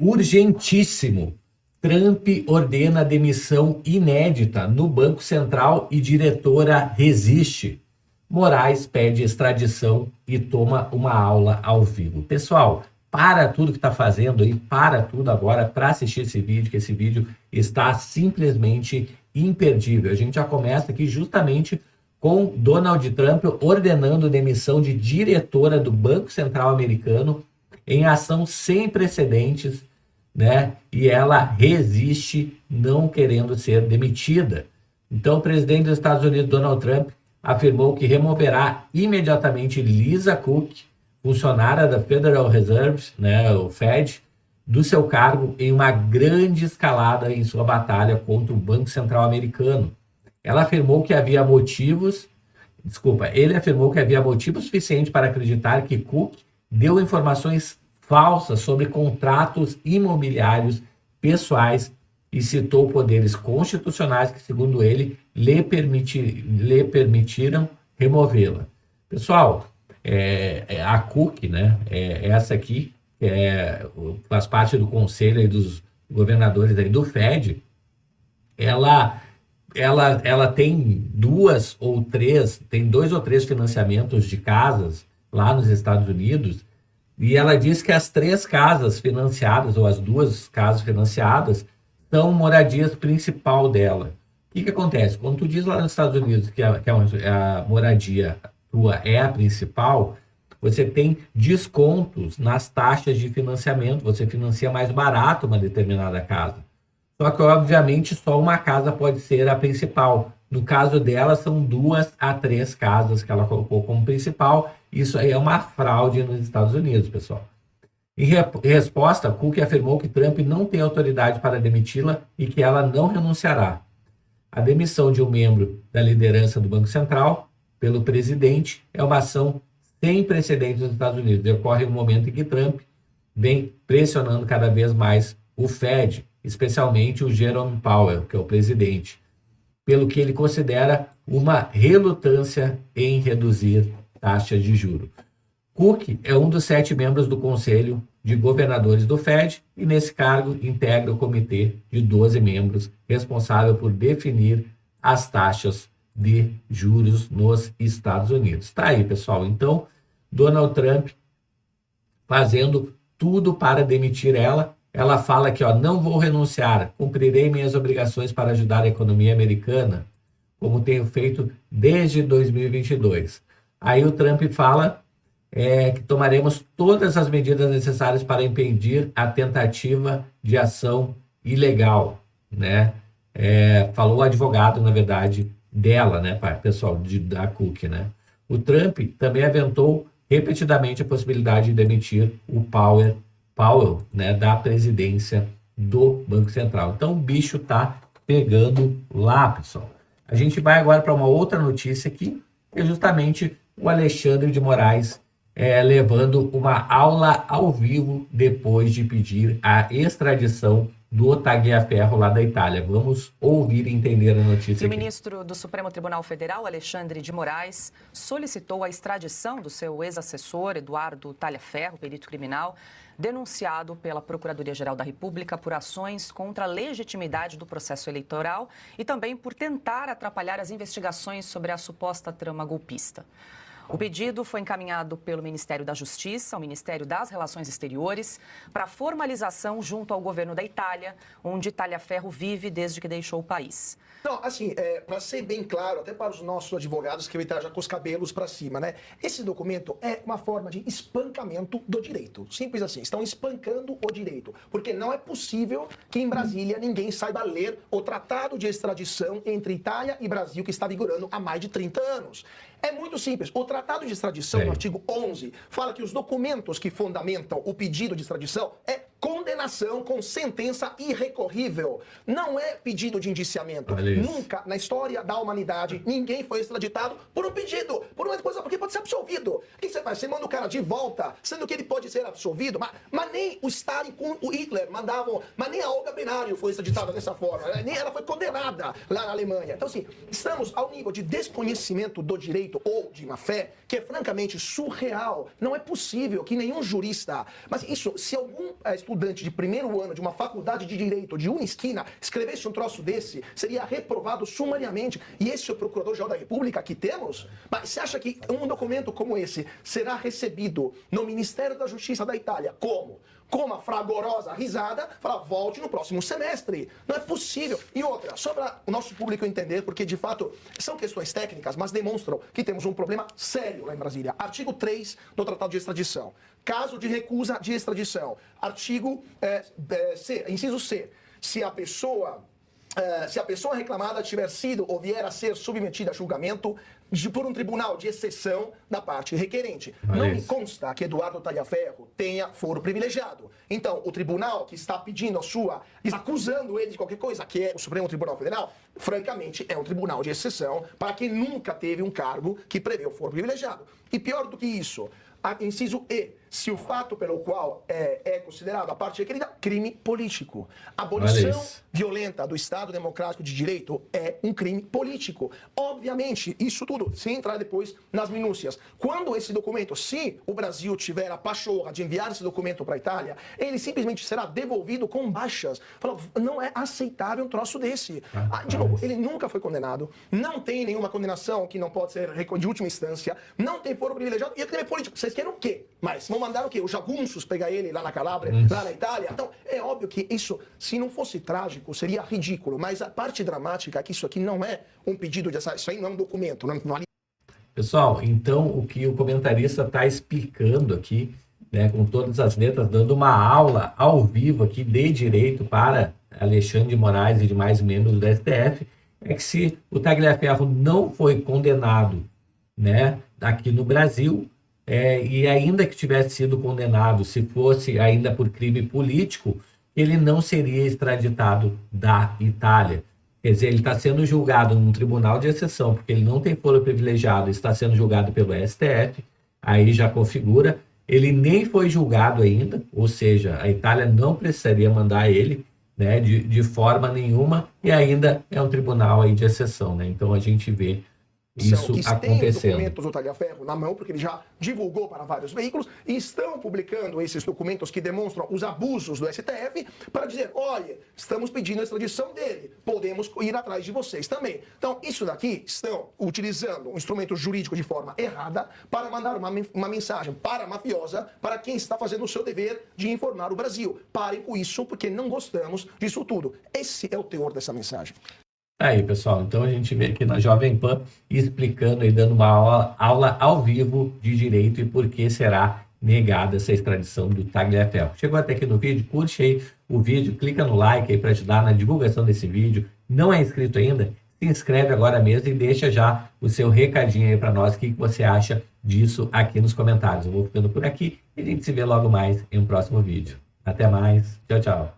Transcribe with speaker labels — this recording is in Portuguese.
Speaker 1: Urgentíssimo. Trump ordena demissão inédita no Banco Central e diretora resiste. Moraes pede extradição e toma uma aula ao vivo. Pessoal, para tudo que está fazendo aí, para tudo agora para assistir esse vídeo, que esse vídeo está simplesmente imperdível. A gente já começa aqui justamente com Donald Trump ordenando demissão de diretora do Banco Central americano em ação sem precedentes, né? E ela resiste, não querendo ser demitida. Então, o presidente dos Estados Unidos, Donald Trump, afirmou que removerá imediatamente Lisa Cook, funcionária da Federal Reserve, né, o Fed, do seu cargo em uma grande escalada em sua batalha contra o Banco Central americano. Ele afirmou que havia motivos suficientes para acreditar que Cook deu informações falsas sobre contratos imobiliários pessoais e citou poderes constitucionais que, segundo ele, lhe permitiram removê-la. Pessoal, a Cook, né, essa aqui, faz parte do conselho aí dos governadores aí do Fed, ela tem dois ou três financiamentos de casas lá nos Estados Unidos, e ela diz que as três casas financiadas, ou as duas casas financiadas, são moradias principal dela. O que acontece? Quando tu diz lá nos Estados Unidos que a moradia tua é a principal, você tem descontos nas taxas de financiamento, você financia mais barato uma determinada casa. Só que, obviamente, só uma casa pode ser a principal. No caso dela, são 2 a 3 casas que ela colocou como principal. Isso aí é uma fraude nos Estados Unidos, pessoal. Em resposta, Cook afirmou que Trump não tem autoridade para demiti-la e que ela não renunciará. A demissão de um membro da liderança do Banco Central pelo presidente é uma ação sem precedentes nos Estados Unidos. Ocorre no momento em que Trump vem pressionando cada vez mais o Fed, especialmente o Jerome Powell, que é o presidente, pelo que ele considera uma relutância em reduzir taxas de juros. Cook é um dos 7 membros do Conselho de Governadores do Fed e, nesse cargo, integra o comitê de 12 membros responsável por definir as taxas de juros nos Estados Unidos. Tá aí, pessoal. Então, Donald Trump fazendo tudo para demitir ela. Ela fala que, não vou renunciar, cumprirei minhas obrigações para ajudar a economia americana, como tenho feito desde 2022. Aí o Trump fala que tomaremos todas as medidas necessárias para impedir a tentativa de ação ilegal, né? Falou o advogado, na verdade, dela, né, pessoal, da Cook, né? O Trump também aventou repetidamente a possibilidade de demitir o Powell, né, da presidência do Banco Central. Então o bicho tá pegando lá, pessoal. A gente vai agora para uma outra notícia aqui, que é justamente o Alexandre de Moraes levando uma aula ao vivo depois de pedir a extradição do Tagliaferro lá da Itália. Vamos ouvir e entender a notícia aqui.
Speaker 2: O ministro do Supremo Tribunal Federal, Alexandre de Moraes, solicitou a extradição do seu ex-assessor, Eduardo Tagliaferro, perito criminal, denunciado pela Procuradoria-Geral da República por ações contra a legitimidade do processo eleitoral e também por tentar atrapalhar as investigações sobre a suposta trama golpista. O pedido foi encaminhado pelo Ministério da Justiça ao Ministério das Relações Exteriores para formalização junto ao governo da Itália, onde Tagliaferro vive desde que deixou o país.
Speaker 3: Não, assim, para ser bem claro, até para os nossos advogados que estão já com os cabelos para cima, né? Esse documento é uma forma de espancamento do direito. Simples assim, estão espancando o direito. Porque não é possível que em Brasília ninguém saiba ler o tratado de extradição entre Itália e Brasil que está vigorando há mais de 30 anos. É muito simples. O tratado de extradição, no artigo 11, fala que os documentos que fundamentam o pedido de extradição é condenação com sentença irrecorrível. Não é pedido de indiciamento. Nunca na história da humanidade ninguém foi extraditado por um pedido, por uma coisa, porque pode ser absolvido. O que você faz? Você manda o cara de volta, sendo que ele pode ser absolvido, mas nem o Stalin com o Hitler mandavam, mas nem a Olga Benário foi extraditada dessa forma, nem ela foi condenada lá na Alemanha. Então, assim, estamos ao nível de desconhecimento do direito ou de má fé, que é francamente surreal. Não é possível que nenhum jurista, mas isso, se algum estudante de primeiro ano de uma faculdade de direito de uma esquina escrevesse um troço desse, seria reprovado sumariamente. E esse é o Procurador-Geral da República que temos? Mas você acha que um documento como esse será recebido no Ministério da Justiça da Itália? Como? Com uma fragorosa risada, fala, volte no próximo semestre. Não é possível. E outra, só para o nosso público entender, porque de fato são questões técnicas, mas demonstram que temos um problema sério lá em Brasília. Artigo 3 do Tratado de Extradição. Caso de recusa de extradição. Artigo C, inciso C. Se a pessoa reclamada tiver sido ou vier a ser submetida a julgamento por um tribunal de exceção da parte requerente. Não me consta que Eduardo Talhaferro tenha foro privilegiado. Então, o tribunal que está pedindo acusando ele de qualquer coisa, que é o Supremo Tribunal Federal, francamente, é um tribunal de exceção para quem nunca teve um cargo que prevê o foro privilegiado. E pior do que isso, inciso E, se o fato pelo qual é considerado a parte requerida crime político. A abolição violenta do Estado Democrático de Direito é um crime político. Obviamente, isso tudo, sem entrar depois nas minúcias. Quando esse documento, se o Brasil tiver a pachorra de enviar esse documento para a Itália, ele simplesmente será devolvido com baixas. Não é aceitável um troço desse. De novo, ele nunca foi condenado, não tem nenhuma condenação que não pode ser de última instância, não tem foro privilegiado e é crime político. Vocês querem o quê? Mas vão mandar o quê? Os jagunços pegar ele lá na Calábria, lá na Itália? Então, é óbvio que isso, se não fosse trágico, seria ridículo. Mas a parte dramática é que isso aqui não é um pedido de isso aí não é um documento, não vale.
Speaker 1: Pessoal, então o que o comentarista está explicando aqui, né, com todas as letras, dando uma aula ao vivo aqui de direito para Alexandre de Moraes e demais membros do STF, é que se o Tagliaferro não foi condenado, né, aqui no Brasil, e ainda que tivesse sido condenado, se fosse ainda por crime político, ele não seria extraditado da Itália. Quer dizer, ele está sendo julgado num tribunal de exceção, porque ele não tem foro privilegiado, está sendo julgado pelo STF, aí já configura. Ele nem foi julgado ainda, ou seja, a Itália não precisaria mandar ele, né, de forma nenhuma, e ainda é um tribunal aí de exceção, né? Então a gente vê isso acontecendo.
Speaker 3: Tem documentos do Tagliaferro na mão, porque ele já divulgou para vários veículos, e estão publicando esses documentos que demonstram os abusos do STF para dizer, olha, estamos pedindo a extradição dele, podemos ir atrás de vocês também. Então, isso daqui estão utilizando um instrumento jurídico de forma errada para mandar uma mensagem para mafiosa, para quem está fazendo o seu dever de informar o Brasil. Parem com isso, porque não gostamos disso tudo. Esse é o teor dessa mensagem.
Speaker 1: Aí, pessoal, então a gente vê aqui na Jovem Pan explicando e dando uma aula ao vivo de direito e por que será negada essa extradição do Tagliaferro. Chegou até aqui no vídeo, curte aí o vídeo, clica no like aí para ajudar na divulgação desse vídeo. Não é inscrito ainda? Se inscreve agora mesmo e deixa já o seu recadinho aí para nós, o que você acha disso aqui nos comentários. Eu vou ficando por aqui e a gente se vê logo mais em um próximo vídeo. Até mais, tchau, tchau.